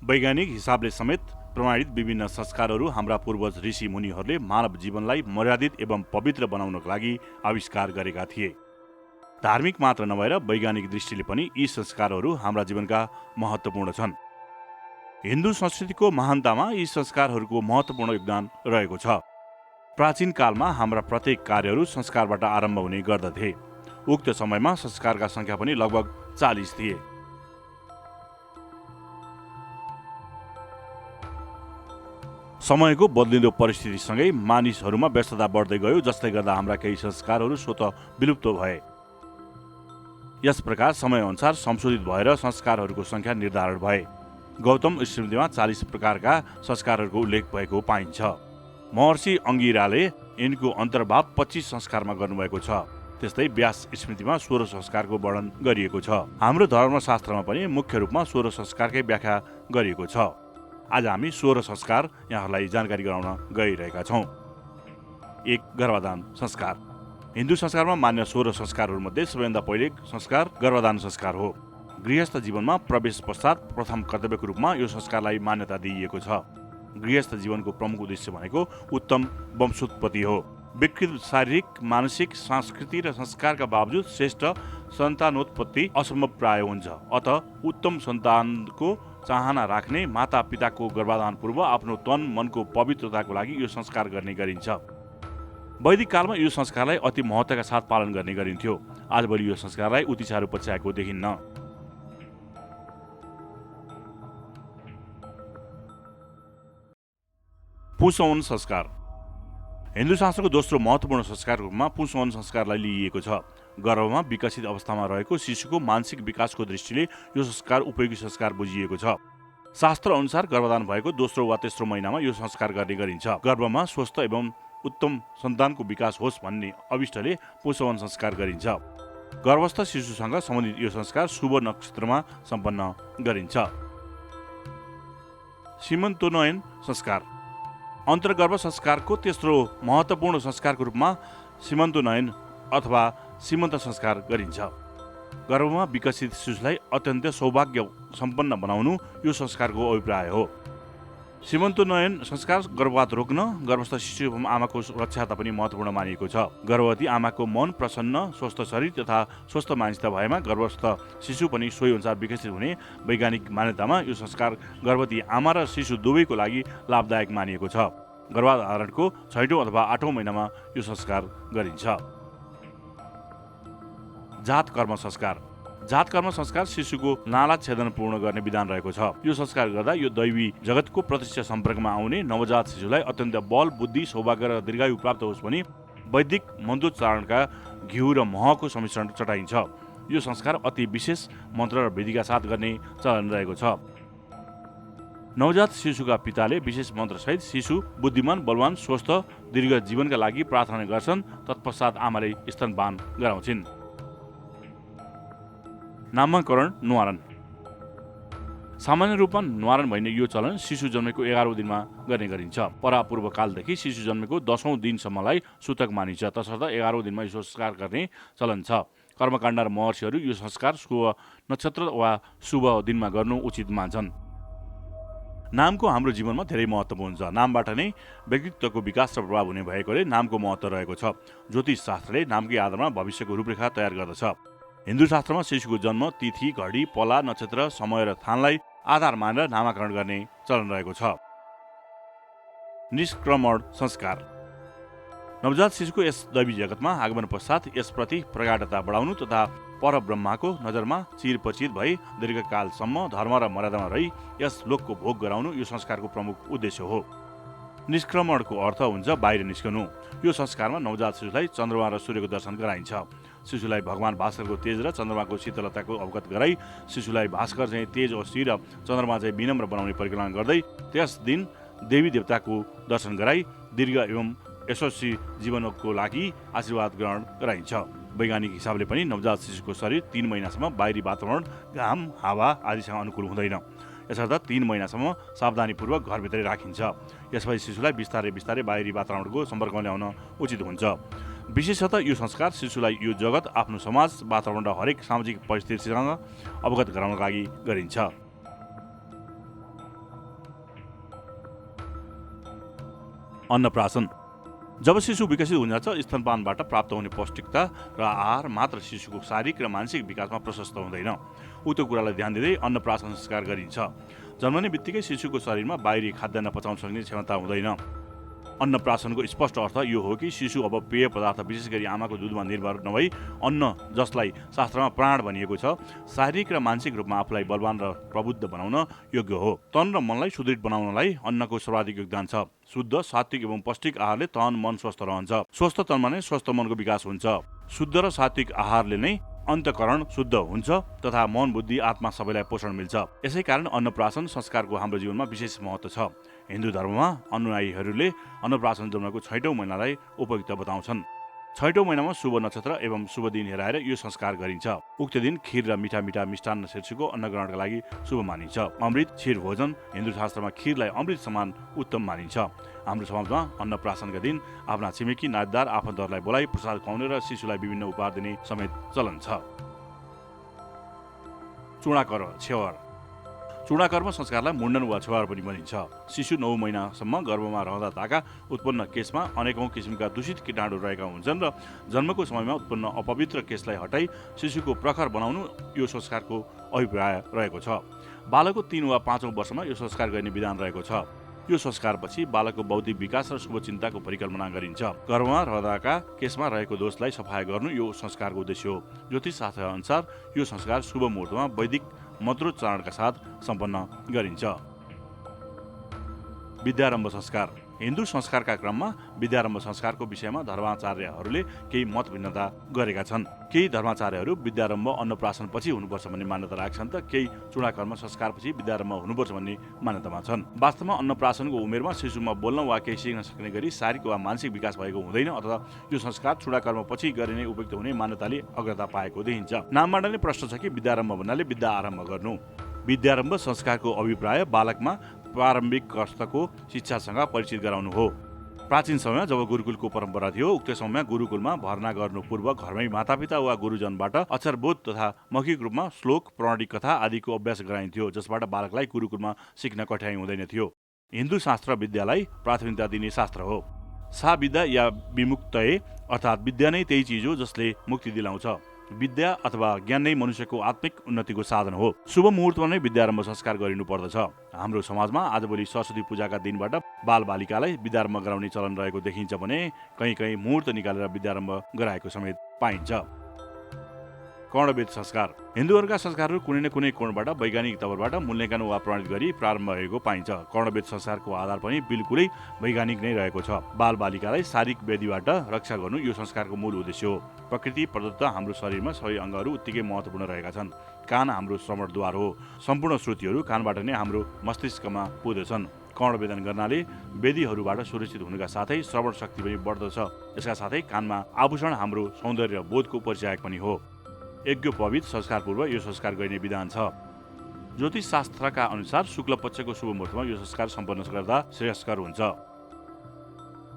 वैज्ञानिक हिसाबले समेत प्रमाणित विभिन्न संस्कारहरू हाम्रा पूर्वज ऋषि मुनिहरूले मानव जीवनलाई मर्यादित एवं पवित्र बनाउनको लागि आविष्कार गरेका थिए। धार्मिक मात्र नभएर वैज्ञानिक दृष्टिले पनि यी संस्कारहरू हाम्रा जीवनका महत्त्वपूर्ण छन्। हिन्दू संस्कृतिको महानतामा यी संस्कारहरूको महत्त्वपूर्ण योगदान रहेको छ। प्राचीन कालमा हाम्रा प्रत्येक कार्यहरू संस्कारबाट आरम्भ हुने गर्दथे। उक्त समयमा संस्कारका सङ्ख्या पनि लगभग 40 थिए। समयको बदलिँदो परिस्थितिसँगै मानिसहरूमा व्यस्तता बढ्दै गयो, जसले गर्दा हाम्रा केही संस्कारहरू स्वतः विलुप्त भए। यस प्रकार समयअनुसार संशोधित भएर संस्कारहरूको सङ्ख्या निर्धारण भए। गौतम स्मृतिमा 40 प्रकारका संस्कारहरूको उल्लेख भएको पाइन्छ। महर्षि अंगिराले यिनको अन्तर्भाव 25 संस्कारमा गर्नुभएको छ। त्यस्तै व्यास स्मृतिमा 16 संस्कारको वर्णन गरिएको छ। हाम्रो धर्मशास्त्रमा पनि मुख्य रूपमा 16 संस्कारकै व्याख्या गरिएको छ। आज हामी 16 संस्कार यहाँहरूलाई जानकारी गराउन गइरहेका छौँ। 1. गर्भाधान संस्कार। हिन्दू संस्कारमा मान्य 16 संस्कारहरूमध्ये सबैभन्दा पहिलो संस्कार गर्भाधान संस्कार हो। गृहस्थ जीवनमा प्रवेश पश्चात प्रथम कर्तव्यको रूपमा यो संस्कारलाई मान्यता दिइएको छ। गृहस्थ जीवनको प्रमुख उद्देश्य भनेको उत्तम वंशोत्पत्ति हो। विकृत शारीरिक, मानसिक, सांस्कृतिक र संस्कारका बावजुद श्रेष्ठ सन्तानोत्पत्ति असम्भव प्राय हुन्छ। अतः उत्तम सन्तानको चाहना राख्ने माता पिताको गर्भाधान पूर्व आफ्नो तन मनको पवित्रताको लागि यो संस्कार गर्ने गरिन्छ। वैदिक कालमा यो संस्कारलाई अति महत्त्वका साथ पालन गर्ने गरिन्थ्यो। आजभोलि यो संस्कारलाई उति साह्रो पछ्याएको देखिन्न। पुंसवन संस्कार। हिन्दू शास्त्रको दोस्रो महत्त्वपूर्ण संस्कारको रूपमा पुंसवन संस्कारलाई लिइएको छ। गर्भमा विकसित अवस्थामा रहेको शिशुको मानसिक विकासको दृष्टिले यो संस्कार उपयोगी संस्कार बुझिएको छ। शास्त्र अनुसार गर्भधान भएको दोस्रो वा तेस्रो महिनामा यो संस्कार गर्ने गरिन्छ। गर्भमा स्वस्थ एवं उत्तम सन्तानको विकास होस् भन्ने अभिष्टले पुंसवन संस्कार गरिन्छ। गर्भस्थ शिशुसँग सम्बन्धित यो संस्कार शुभ नक्षत्रमा सम्पन्न गरिन्छ। सीमन्तोन्नयन संस्कार। अन्तर्गर्भ संस्कारको तेस्रो महत्त्वपूर्ण संस्कारको रूपमा सीमन्तोन्नयन अथवा सीमन्त संस्कार गरिन्छ। गर्भमा विकसित शिशुलाई अत्यन्त सौभाग्य सम्पन्न बनाउनु यो संस्कारको अभिप्राय हो। सीमन्तोन्नयन संस्कार गर्भपात रोक्न, गर्भस्थ शिशु एवं आमाको रक्षा पनि महत्त्वपूर्ण मानिएको छ। गर्भवती आमाको मन प्रसन्न, स्वस्थ शरीर तथा स्वस्थ मानसिकता भएमा गर्भस्थ शिशु पनि सोही अनुसार विकसित हुने वैज्ञानिक मान्यतामा यो संस्कार गर्भवती आमा र शिशु दुवैको लागि लाभदायक मानिएको छ। गर्भधारणको 6औं अथवा 8औं महिनामा यो संस्कार गरिन्छ। जात कर्म संस्कार। जात कर्म संस्कार शिशुको नाला छेदन पूर्ण गर्ने विधान रहेको छ। यो संस्कार गर्दा यो दैवी जगतको प्रत्यक्ष सम्पर्कमा आउने नवजात शिशुलाई अत्यन्त बल, बुद्धि, सौभाग्य र दीर्घायु प्राप्त होस् भनी वैदिक मन्त्रोच्चारणका घिउ र महको सम्मिश्रण चटाइन्छ। यो संस्कार अति विशेष मन्त्र र विधिका साथ गर्ने चलन रहेको छ। नवजात शिशुका पिताले विशेष मन्त्रसहित शिशु बुद्धिमान, बलवान, स्वस्थ, दीर्घ जीवनका लागि प्रार्थना गर्छन्। तत्पश्चात आमाले स्तनपान गराउँछिन्। नामकरण न्वारण। सामान्य रूपमा न्वारण भइने यो चलन शिशु जन्मेको 11औं दिनमा गर्ने गरिन्छ। परापूर्व कालदेखि शिशु जन्मेको 10औं दिनसम्मलाई सूतक मानिन्छ। तसर्थ 11औं दिनमा यो संस्कार गर्ने चलन छ। कर्मकाण्ड र महर्षिहरू यो संस्कार शुभ नक्षत्र वा शुभ दिनमा गर्नु उचित मान्छन्। नामको हाम्रो जीवनमा धेरै महत्त्व हुन्छ। नामबाट नै व्यक्तित्वको विकास र प्रभाव हुने भएकोले नामको महत्त्व रहेको छ। ज्योतिष शास्त्रले नामकै आधारमा भविष्यको रूपरेखा तयार गर्दछ। हिन्दू शास्त्रमा शिशुको जन्म तिथि, घडी, पला, नक्षत्र, समय र थानलाई आधार मानेर नामकरण गर्ने चलन रहेको छ। निष्क्रमण संस्कार। नवजात शिशुको यस दैवी जगतमा आगमन पश्चात यसप्रति प्रगाढता बढाउनु तथा परब्रह्माको नजरमा चिरपरिचित भई दीर्घकालसम्म धर्म र मर्यादामा रही यस लोकको भोग गराउनु यो संस्कारको प्रमुख उद्देश्य हो। निष्क्रमणको अर्थ हुन्छ बाहिर निस्कनु। यो संस्कारमा नवजात शिशुलाई चन्द्रमा र सूर्यको दर्शन गराइन्छ। शिशुलाई भगवान भास्करको तेज र चन्द्रमाको शीतलताको अवगत गराई शिशुलाई भास्कर चाहिँ तेज अस्थि र चन्द्रमा चाहिँ विनम्र बनाउने परिकल्पना गर्दै त्यस दिन देवी देवताको दर्शन गराई दीर्घ एवं यशस्वी जीवनको लागि आशीर्वाद ग्रहण गराइन्छ। वैज्ञानिक हिसाबले पनि नवजात शिशुको शरीर 3 महिनासम्म बाहिरी वातावरण, घाम, हावा आदिसँग अनुकूल हुँदैन। यसर्थ 3 महिनासम्म सावधानीपूर्वक घरभित्रै राखिन्छ। यसपछि शिशुलाई बिस्तारै बिस्तारै बाहिरी वातावरणको सम्पर्कमा ल्याउन उचित हुन्छ। विशेषतः यो संस्कार शिशुलाई यो जगत, आफ्नो समाज, वातावरण र हरेक सामाजिक परिस्थितिसँग अवगत गराउनका लागि गरिन्छ। अन्नप्राशन। जब शिशु विकसित हुन जान्छ, स्तनपानबाट प्राप्त हुने पौष्टिकता र आहार मात्र शिशुको शारीरिक र मानसिक विकासमा प्रशस्त हुँदैन। उक्त कुरालाई ध्यान दिँदै अन्नप्राशन संस्कार गरिन्छ। जन्मने बित्तिकै शिशुको शरीरमा बाहिरी खाद्यान्न पचाउन सक्ने क्षमता हुँदैन। अन्नप्राशनको स्पष्ट अर्थ यो हो कि शिशु अब पेय पदार्थ, विशेष गरी आमाको दुधमा निर्भर नभई अन्न, जसलाई शास्त्रमा प्राण भनिएको छ, शारीरिक र मानसिक रूपमा आफूलाई बलवान र प्रबुद्ध बनाउन योग्य हो। तन र मनलाई सुदृढ बनाउनलाई अन्नको सर्वाधिक योगदान छ। शुद्ध, सात्विक एवं पौष्टिक आहारले तन मन स्वस्थ रहन्छ। स्वस्थ तनमा नै स्वस्थ मनको विकास हुन्छ। शुद्ध र सात्विक आहारले नै अन्तःकरण शुद्ध हुन्छ तथा मन, बुद्धि, आत्मा सबैलाई पोषण मिल्छ। यसै कारण अन्नप्राशन संस्कारको हाम्रो जीवनमा विशेष महत्त्व छ। हिन्दू धर्ममा अनुयायीहरूले अन्नप्राशन जन्मको 6औं महिनालाई उपयुक्त बताउँछन्। 6औं महिनामा शुभ नक्षत्र एवं शुभ दिन हेराएर यो संस्कार गरिन्छ। उक्त दिन खीर र मिठा मिठा मिष्टान्न शीर्षकको अन्न ग्रहणका लागि शुभ मानिन्छ। अमृत, क्षीर भोजन, हिन्दू शास्त्रमा खीरलाई अमृत समान उत्तम मानिन्छ। हाम्रो समाजमा अन्नप्राशनका दिन आफ्ना छिमेकी, नातेदार, आफन्तहरूलाई बोलाई प्रसाद खुवाउने र शिशुलाई विभिन्न उपहार दिने समेत चलन छ। चूडाकर, छेवर। चूडाकर्म संस्कारलाई मुण्डन वा छेवार पनि भनिन्छ। शिशु 9 महिनासम्म गर्भमा रहँदा ताका उत्पन्न केशमा अनेकौं किसिमका दूषित कीटाणु रहेका हुन्छन् र जन्मको समयमा उत्पन्न अपवित्र केशलाई हटाई शिशुको प्रखर बनाउनु यो संस्कारको अभिप्राय रहेको छ। बालकको 3 वा 5औं वर्षमा यो संस्कार गर्ने विधान रहेको छ। यो संस्कारपछि बालकको बौद्धिक विकास र शुभचिन्ताको परिकल्पना गरिन्छ। गर्भमा रहँदाका केशमा रहेको दोषलाई सफाया गर्नु यो संस्कारको उद्देश्य हो। ज्योतिष शास्त्र अनुसार यो संस्कार शुभ मुहुर्तमा वैदिक मन्त्रोच्चारणका साथ सम्पन्न गरिन्छ। विद्यारम्भ संस्कार। हिन्दू संस्कारका क्रममा विद्यारम्भ संस्कारको विषयमा धर्माचार्यहरूले केही मत भिन्नता गरेका छन्। केही धर्माचार्यहरू विद्यारम्भ अन्नप्राशनपछि हुनुपर्छ भन्ने मान्यता राख्छन् त केही चूडाकर्म संस्कारपछि विद्यारम्भ हुनुपर्छ भन्ने मान्यतामा छन्। वास्तवमा अन्नप्राशनको उमेरमा शिशुमा बोल्न वा केही सिक्न सक्ने गरी शारीरिक वा मानसिक विकास भएको हुँदैन अथवा यो संस्कार चूडाकर्मपछि गरिने उपयुक्त हुने मान्यताले अग्रता पाएको देखिन्छ। नामबाट नै प्रश्न छ कि विद्यारम्भ भन्नाले विद्या आरम्भ गर्नु। विद्यारम्भ संस्कारको अभिप्राय बालकमा प्रारम्भिक कक्षाको शिक्षासँग परिचित गराउनु हो। प्राचीन समयमा जब गुरुकुलको परम्परा थियो, उक्त समयमा गुरुकुलमा भर्ना गर्नु पूर्व घरमै मातापिता वा गुरुजनबाट अक्षरबोध तथा मौखिक रूपमा श्लोक, पौराणिक कथा आदिको अभ्यास गराइन्थ्यो, जसबाट बालकलाई गुरुकुलमा सिक्न कठिनाइ हुँदैन थियो। हिन्दू शास्त्र विद्यालाई प्राथमिकता दिने शास्त्र हो। सा विद्या या विमुक्तये अर्थात् विद्या नै त्यही चिज हो जसले मुक्ति दिलाउँछ। विद्या अथवा ज्ञान नै मनुष्यको आत्मिक उन्नतिको साधन हो। शुभ मुहुर्तमा नै विद्यारम्भ संस्कार गरिनु पर्दछ। हाम्रो समाजमा आजभोलि सरस्वती पूजाका दिनबाट बालबालिकालाई विद्यारम्भ गराउने चलन रहेको देखिन्छ भने कहीँ मुहुर्त निकालेर विद्यारम्भ गराएको समेत पाइन्छ। कर्णवेद संस्कार। हिन्दूहरूका संस्कारहरू कुनै न कुनै कोणबाट वैज्ञानिक तवरबाट मूल्याङ्कन वा प्रमाणित गरी प्रारम्भ भएको पाइन्छ। कर्णवेद संस्कारको आधार पनि बिल्कुलै वैज्ञानिक नै रहेको छ। बालबालिकालाई शारीरिक व्याधिबाट रक्षा गर्नु यो संस्कारको मूल उद्देश्य हो। प्रकृति प्रदत्त हाम्रो शरीरमा सबै अङ्गहरू उत्तिकै महत्त्वपूर्ण रहेका छन्। कान हाम्रो श्रवणद्वार हो। सम्पूर्ण श्रुतिहरू कानबाट नै हाम्रो मस्तिष्कमा पुग्दछन्। कर्णवेदन गर्नाले वेदीहरूबाट सुरक्षित हुनुका साथै श्रवण शक्ति पनि बढ्दछ। यसका साथै कानमा आभूषण हाम्रो सौन्दर्य बोधको परिचायक पनि हो। यज्ञोपवीत संस्कार पूर्व यो संस्कार गर्ने विधान छ। ज्योतिष शास्त्रका अनुसार शुक्ल पक्षको शुभ मुहुर्तमा यो संस्कार सम्पन्न गर्दा श्रेयस्कर हुन्छ।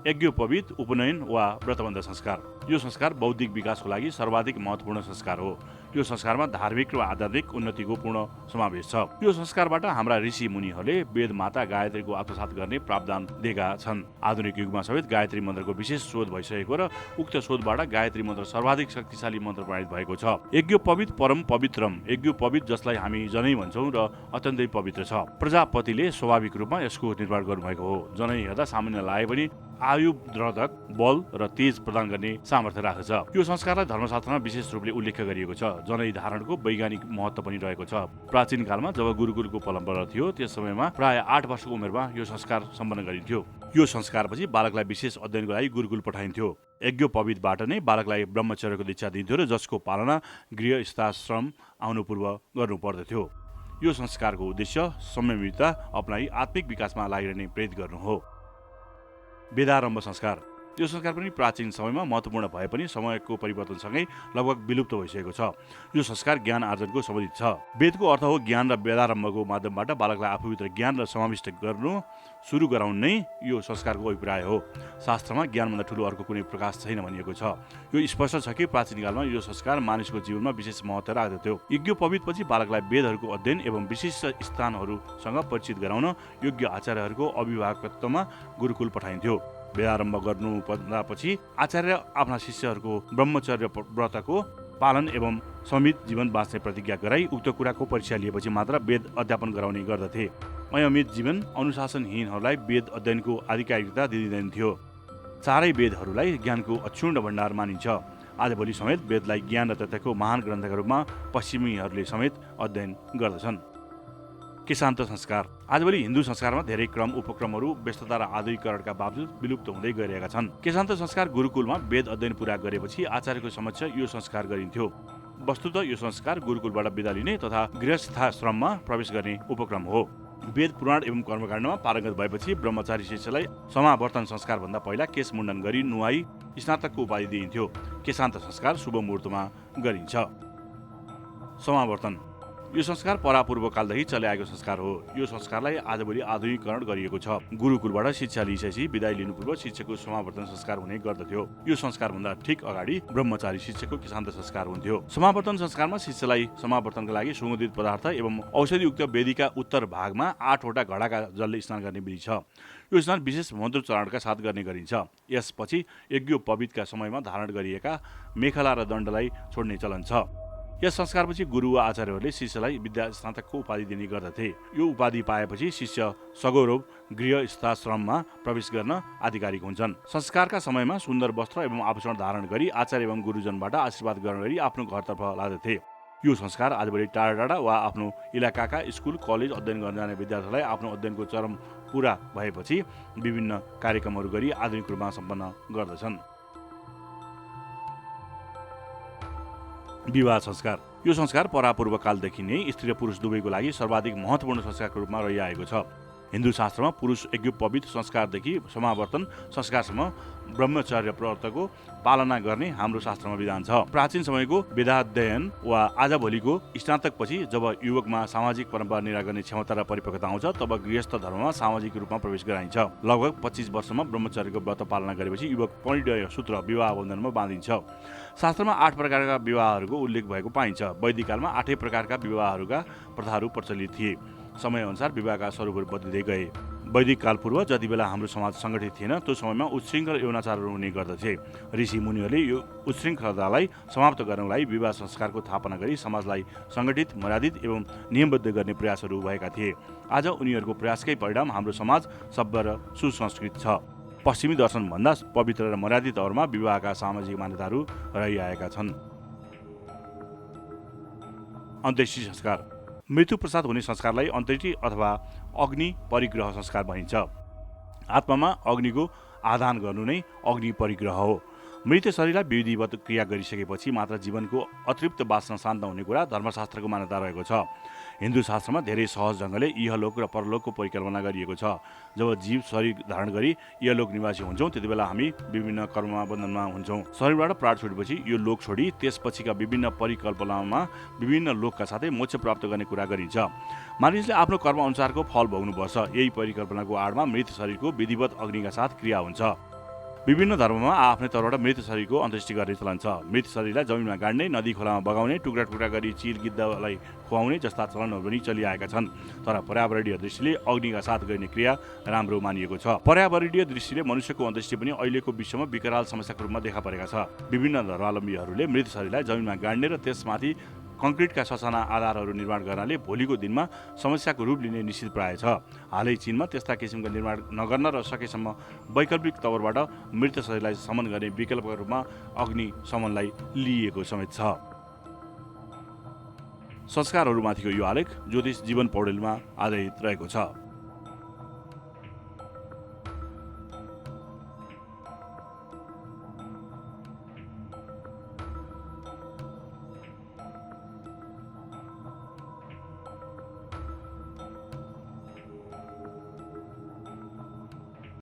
यज्ञोपवीत उपनयन वा व्रतबन्ध संस्कार। यो संस्कार बौद्धिक विकासको लागि सर्वाधिक महत्त्वपूर्ण संस्कार हो। यो संस्कारमा धार्मिक र आध्यात्मिक उन्नतिको पूर्ण समावेश छ। यो संस्कारबाट हाम्रा ऋषि मुनिहरूले वेद माता गायत्रीको आत्मसात गर्ने प्रावधान दिएका छन्। आधुनिक युगमा समेत गायत्री मन्त्रको विशेष शोध भइसकेको र उक्त शोधबाट गायत्री मन्त्र सर्वाधिक शक्तिशाली मन्त्र प्रमाणित भएको छ। यज्ञोपवीत परम पवित्रम। यज्ञोपवीत जसलाई हामी जनै भन्छौँ र अत्यन्तै पवित्र छ। प्रजापतिले स्वाभाविक रूपमा यसको निर्माण गर्नुभएको हो। जनै हेर्दा सामान्य लागे पनि आयुर्वर्धक, बल र तेज प्रदान गर्ने सामर्थ्य राख्दछ। यो संस्कारलाई धर्मशास्त्रमा विशेष रूपले उल्लेख गरिएको छ। जनै धारणको वैज्ञानिक महत्त्व पनि रहेको छ। प्राचीन कालमा जब गुरुकुलको परम्परा थियो त्यस समयमा प्राय 8 वर्षको उमेरमा यो संस्कार सम्पन्न गरिन्थ्यो। यो संस्कारपछि बालकलाई विशेष अध्ययनको लागि गुरुकुल पठाइन्थ्यो। यज्ञोपवीतबाट नै बालकलाई ब्रह्मचर्यको दीक्षा दिन्थ्यो र जसको पालना गृहस्थाश्रम आउनु पूर्व गर्नु पर्दथ्यो। यो संस्कारको उद्देश्य संयमितता अपनाई आत्मिक विकासमा लागिरहने प्रेरित गर्नु हो। वेदारम्भ संस्कार। यो संस्कार पनि प्राचीन समयमा महत्त्वपूर्ण भए पनि समयको परिवर्तनसँगै लगभग विलुप्त भइसकेको छ। यो संस्कार ज्ञान आर्जनको सम्बन्धित छ। वेदको अर्थ हो ज्ञान र वेदारम्भको माध्यमबाट बालकलाई आफूभित्र ज्ञान र समाविष्ट गर्नु सुरु गराउनु नै यो संस्कारको अभिप्राय हो। शास्त्रमा ज्ञानभन्दा ठुलो अर्को कुनै प्रकाश छैन भनिएको छ। यो स्पष्ट छ कि प्राचीन कालमा यो संस्कार मानिसको जीवनमा विशेष महत्त्व राख्दथ्यो। यज्ञोपवीतपछि बालकलाई वेदहरूको अध्ययन एवं विशिष्ट स्थानहरूसँग परिचित गराउन योग्य आचार्यहरूको अभिभावकत्वमा गुरुकुल पठाइन्थ्यो। वेदारम्भ गर्नुभन्दा पछि आचार्य आफ्ना शिष्यहरूको ब्रह्मचर्य व्रतको पालन एवं समित जीवन बाँच्ने प्रतिज्ञा गराई उक्त कुराको परीक्षा लिएपछि मात्र वेद अध्यापन गराउने गर्दथे। अयमित जीवन अनुशासनहीनहरूलाई वेद अध्ययनको आधिकारिकता दिँदैन्थ्यो। चारै वेदहरूलाई ज्ञानको अक्षुण्ण भण्डार मानिन्छ। आजभोलि समेत वेदलाई ज्ञान र तथ्यको महान ग्रन्थका रूपमा पश्चिमीहरूले समेत अध्ययन गर्दछन्। केशान्त संस्कार। आजभोलि हिन्दू संस्कारमा धेरै क्रम उपक्रमहरू व्यस्तता र आधुनिकीकरणका बावजुद विलुप्त हुँदै गइरहेका छन्। केशान्त संस्कार गुरुकुलमा वेद अध्ययन पूरा गरेपछि आचार्यको समक्ष यो संस्कार गरिन्थ्यो। वस्तुतः यो संस्कार गुरुकुलबाट बिदा लिने तथा गृहस्थाश्रममा प्रवेश गर्ने उपक्रम हो। वेद पुराण एवं कर्मकाण्डमा पारङ्गत भएपछि ब्रह्मचारी शिष्यलाई समावर्तन संस्कारभन्दा पहिला केश मुण्डन गरी नुहाई स्नातकको उपाधि दिइन्थ्यो। केशान्त संस्कार शुभ मुहुर्तमा गरिन्छ। समावर्तन यो संस्कार परापूर्व कालदेखि चलिआएको संस्कार हो। यो संस्कारलाई आजभोलि आधुनिकीकरण गरिएको छ। गुरुकुलबाट शिक्षा लिइसकेपछि बिदाई लिनु पूर्व शिक्षकको समावर्तन संस्कार हुने गर्दथ्यो। यो संस्कारभन्दा ठिक अगाडि ब्रह्मचारी शिक्षकको केशान्त संस्कार हुन्थ्यो। समावर्तन संस्कारमा शिष्यलाई समावर्तनका लागि सुगन्धित पदार्थ एवं औषधियुक्त वेदीका उत्तर भागमा 8वटा घडाका जलले स्नान गर्ने विधि छ। यो स्नान विशेष मन्त्रोच्चारणका साथ गर्ने गरिन्छ। यसपछि यज्ञोपवीतका समयमा धारण गरिएका मेखला र दण्डलाई छोड्ने चलन छ। यस संस्कारपछि गुरु वा आचार्यहरूले शिष्यलाई विद्या स्नातकको उपाधि दिने गर्दथे। यो उपाधि पाएपछि शिष्य सगौरव गृहस्थाश्रममा प्रवेश गर्न आधिकारिक हुन्छन्। संस्कारका समयमा सुन्दर वस्त्र एवं आभूषण धारण गरी आचार्य एवं गुरुजनबाट आशीर्वाद ग्रहण गरी आफ्नो घरतर्फ लाँदथे। यो संस्कार आजभोलि टाढा टाढा वा आफ्नो इलाकाका स्कुल कलेज अध्ययन गर्न जाने विद्यार्थीलाई आफ्नो अध्ययनको चरम पूरा भएपछि विभिन्न कार्यक्रमहरू गरी आधुनिक रूपमा सम्पन्न गर्दछन्। विवाह संस्कार। यो संस्कार परापूर्व कालदेखि नै स्त्री र पुरुष दुवैको लागि सर्वाधिक महत्त्वपूर्ण संस्कारको रूपमा रहिआएको छ। हिन्दू शास्त्रमा पुरुष यज्ञोपवीत संस्कारदेखि समावर्तन संस्कारसम्म ब्रह्मचर्य व्रतको पालना गर्ने हाम्रो शास्त्रमा विधान छ। प्राचीन समयको वेदाध्ययन वा आजभोलिको स्नातकपछि जब युवकमा सामाजिक परम्परा निर्वाह गर्ने क्षमता र परिपक्वता आउँछ तब गृहस्थ धर्ममा सामाजिक रूपमा प्रवेश गराइन्छ। लगभग 25 वर्षमा ब्रह्मचर्यको व्रत पालना गरेपछि युवक परिणय सूत्र विवाह बन्धनमा बाँधिन्छ। शास्त्रमा 8 प्रकारका विवाहहरूको उल्लेख भएको पाइन्छ। वैदिक कालमा 8 प्रकारका विवाहहरूका प्रथाहरू प्रचलित थिए। समयअनुसार विवाहका स्वरूपहरू बदलिँदै गए। वैदिक काल पूर्व जति बेला हाम्रो समाज सङ्गठित थिएन त्यो समयमा उच्छृङ्खल यौनाचारहरू हुने गर्दथे। ऋषि मुनिहरूले यो उच्छृङ्खलतालाई समाप्त गर्नलाई विवाह संस्कारको स्थापना गरी समाजलाई सङ्गठित मर्यादित एवं नियमबद्ध गर्ने प्रयासहरू भएका थिए। आज उनीहरूको प्रयासकै परिणाम हाम्रो समाज सभ्य र सुसंस्कृत छ। पश्चिमी दर्शनभन्दा पवित्र र मर्यादित तौरमा विवाहका सामाजिक मान्यताहरू रहिआएका छन्। अन्त्येष्टि संस्कार। मृत्यु पश्चात हुने संस्कारलाई अन्त्येष्टि अथवा अग्नि परिग्रह संस्कार भनिन्छ। आत्मामा अग्निको आदान गर्नु नै अग्नि परिग्रह हो। मृत शरीरलाई विधिवत क्रिया गरिसकेपछि मात्र जीवनको अतृप्त वासना शान्त हुने कुरा धर्मशास्त्रको मान्यता रहेको छ। हिन्दू शास्त्रमा धेरै सहज ढङ्गले इहलोक र परलोकको परिकल्पना गरिएको छ। जब जीव शरीर धारण गरी इहलोक निवासी हुन्छौँ त्यति बेला हामी विभिन्न कर्ममा बन्धनमा हुन्छौँ। शरीरबाट प्राण छोडेपछि यो लोक छोडी त्यसपछिका विभिन्न परिकल्पनामा विभिन्न लोकका साथै मोक्ष प्राप्त गर्ने कुरा गरिन्छ। मानिसले आफ्नो कर्म अनुसारको फल भोग्नुपर्छ। यही परिकल्पनाको आडमा मृत शरीरको विधिवत अग्निका साथ क्रिया हुन्छ। विभिन्न धर्ममा आफ्नै तौरबाट मृत शरीरको अन्त्येष्टि गर्ने चलन छ। मृत शरीरलाई जमिनमा गाड्ने, नदी खोलामा बगाउने, टुक्रा टुक्रा गरी चिल गिद्धलाई खुवाउने जस्ता चलनहरू पनि चलिआएका छन्। तर पर्यावरणीय दृष्टिले अग्निका साथ गर्ने क्रिया राम्रो मानिएको छ। पर्यावरणीय दृष्टिले मनुष्यको अन्त्येष्टि पनि अहिलेको विश्वमा विकराल समस्याको रूपमा देखा परेका छ। विभिन्न धर्मावलम्बीहरूले मृत शरीरलाई जमिनमा गाड्ने र त्यसमाथि कङ्क्रिटका ससाना आधारहरू निर्माण गर्नाले भोलिको दिनमा समस्याको रूप लिने निश्चित प्राय छ। हालै चीनमा त्यस्ता किसिमका निर्माण नगर्न र सकेसम्म वैकल्पिक तौरबाट मृत शरीरलाई समन गर्ने विकल्पको रूपमा अग्नि समनलाई लिइएको समेत छ। संस्कारहरूमाथिको यो आलेख ज्योतिष जीवन पौडेलमा आधारित रहेको छ।